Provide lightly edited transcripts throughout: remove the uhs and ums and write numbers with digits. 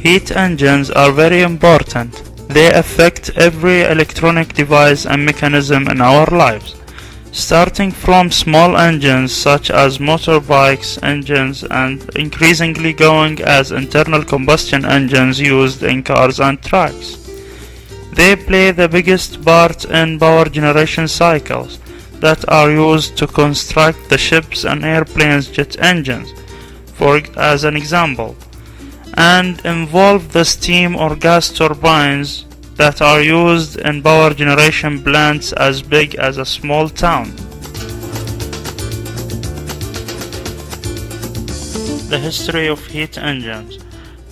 Heat engines are very important. They affect every electronic device and mechanism in our lives, starting from small engines such as motorbikes engines and increasingly going as internal combustion engines used in cars and trucks. They play the biggest part in power generation cycles that are used to construct the ships and airplanes jet engines, as an example, and involve the steam or gas turbines that are used in power generation plants as big as a small town. The history of heat engines.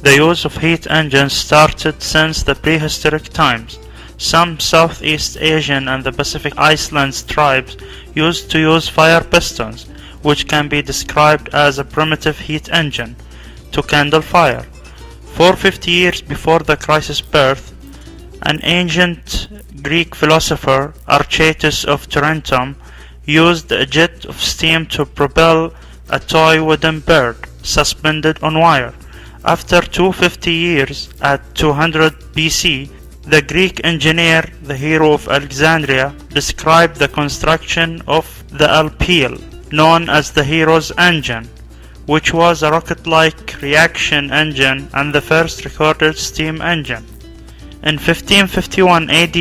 The use of heat engines started since the prehistoric times. Some Southeast Asian and the Pacific Islands tribes used to use fire pistons, which can be described as a primitive heat engine, to kindle fire. 450 years before the Christ's birth, an ancient Greek philosopher, Archytas of Tarentum, used a jet of steam to propel a toy wooden bird suspended on wire. After 250 years, at 200 BC, the Greek engineer, the hero of Alexandria, described the construction of the alpeel, known as the hero's engine, which was a rocket-like reaction engine and the first recorded steam engine. In 1551 AD,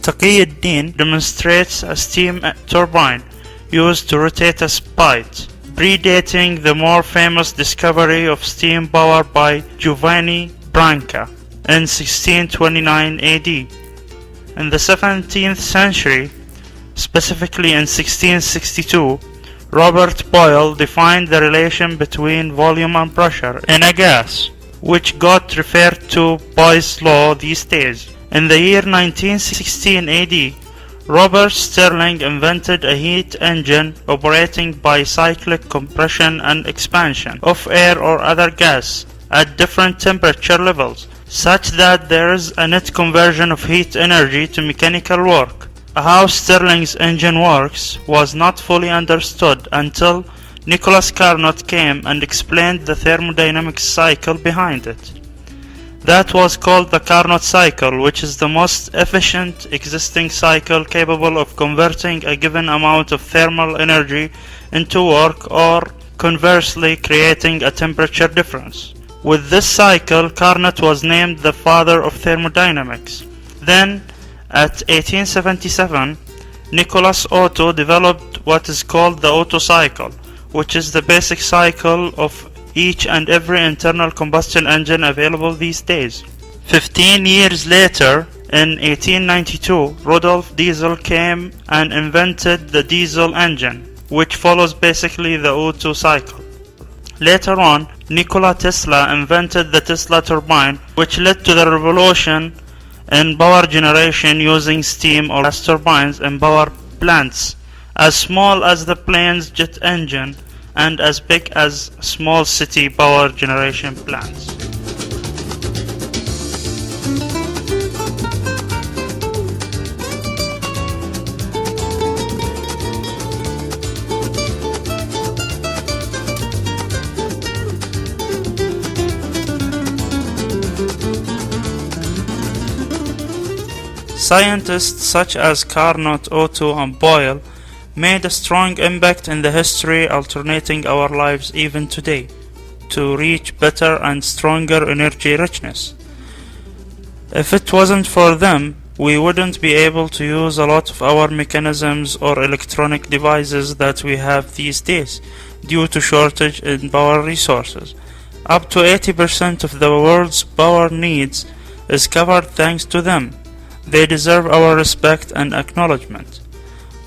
Taqiyuddin demonstrates a steam turbine used to rotate a spite, predating the more famous discovery of steam power by Giovanni Branca in 1629 AD. In the 17th century, specifically in 1662, Robert Boyle defined the relation between volume and pressure in a gas, which got referred to Boyle's law these days. In the year 1916 AD, Robert Stirling invented a heat engine operating by cyclic compression and expansion of air or other gas at different temperature levels, such that there is a net conversion of heat energy to mechanical work. How Stirling's engine works was not fully understood until Nicholas Carnot came and explained the thermodynamic cycle behind it. That was called the Carnot cycle, which is the most efficient existing cycle capable of converting a given amount of thermal energy into work, or conversely creating a temperature difference. With this cycle, Carnot was named the father of thermodynamics. Then, at 1877, Nicholas Otto developed what is called the Otto cycle, which is the basic cycle of each and every internal combustion engine available these days. 15 years later, in 1892, Rudolf Diesel came and invented the diesel engine, which follows basically the Otto cycle. Later on, Nikola Tesla invented the Tesla turbine, which led to the revolution in power generation using steam or gas turbines in power plants as small as the plane's jet engine and as big as small city power generation plants. Scientists such as Carnot, Otto, and Boyle made a strong impact in the history, alternating our lives even today to reach better and stronger energy richness. If it wasn't for them, we wouldn't be able to use a lot of our mechanisms or electronic devices that we have these days due to shortage in power resources. Up to 80% of the world's power needs is covered thanks to them. They deserve our respect and acknowledgement.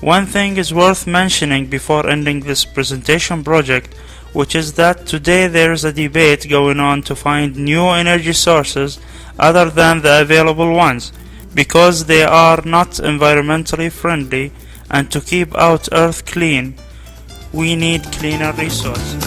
One thing is worth mentioning before ending this presentation project, which is that today there is a debate going on to find new energy sources other than the available ones, because they are not environmentally friendly, and to keep our earth clean, we need cleaner resources.